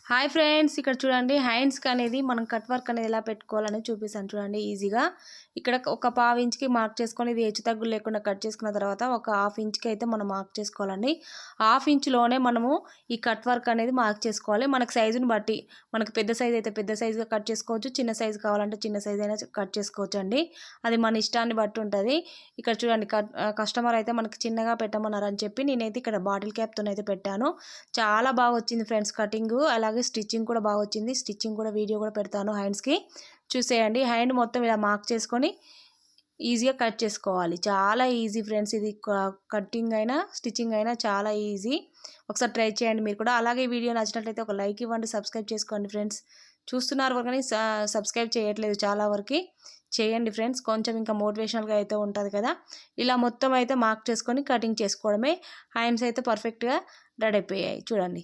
Hi friends, ఇక్కడ చూడండి హ్యాండ్స్కి అనేది మనం కట్ వర్క్ అనేది ఎలా పెట్టుకోవాలని చూపిస్తాను చూడండి ఈజీగా. ఇక్కడ ఒక పావు ఇంచుకి మార్క్ చేసుకొని ఇది హెచ్చు తగ్గులు లేకుండా కట్ చేసుకున్న తర్వాత ఒక హాఫ్ ఇంచుకి అయితే మనం మార్క్ చేసుకోవాలండి. హాఫ్ ఇంచులోనే మనము ఈ కట్ వర్క్ అనేది మార్క్ చేసుకోవాలి. మనకు సైజుని బట్టి మనకు పెద్ద సైజు అయితే పెద్ద సైజుగా కట్ చేసుకోవచ్చు, చిన్న సైజు కావాలంటే చిన్న సైజు అయినా కట్ చేసుకోవచ్చు అండి. అది మన ఇష్టాన్ని బట్టి ఉంటుంది. ఇక్కడ చూడండి కస్టమర్ అయితే మనకి చిన్నగా పెట్టమన్నారని చెప్పి నేనైతే ఇక్కడ బాటిల్ క్యాప్తో అయితే పెట్టాను. చాలా బాగా వచ్చింది ఫ్రెండ్స్ కటింగ్. అలాగే స్టిచ్చింగ్ కూడా బాగా వచ్చింది. స్టిచ్చింగ్ కూడా వీడియో కూడా పెడతాను హ్యాండ్స్కి, చూసేయండి. హ్యాండ్ మొత్తం ఇలా మార్క్ చేసుకొని ఈజీగా కట్ చేసుకోవాలి. చాలా ఈజీ ఫ్రెండ్స్, ఇది కటింగ్ అయినా స్టిచ్చింగ్ అయినా చాలా ఈజీ. ఒకసారి ట్రై చేయండి మీరు కూడా. అలాగే వీడియో నచ్చినట్లయితే ఒక లైక్ ఇవ్వండి, సబ్స్క్రైబ్ చేసుకోండి ఫ్రెండ్స్. చూస్తున్నారు కానీ సబ్స్క్రైబ్ చేయట్లేదు, చాలా వరకు చేయండి ఫ్రెండ్స్. కొంచెం ఇంకా మోటివేషనల్గా అయితే ఉంటుంది కదా. ఇలా మొత్తం అయితే మార్క్ చేసుకొని కటింగ్ చేసుకోవడమే. హ్యాండ్స్ అయితే పర్ఫెక్ట్గా రెడీ అయిపోయాయి చూడండి.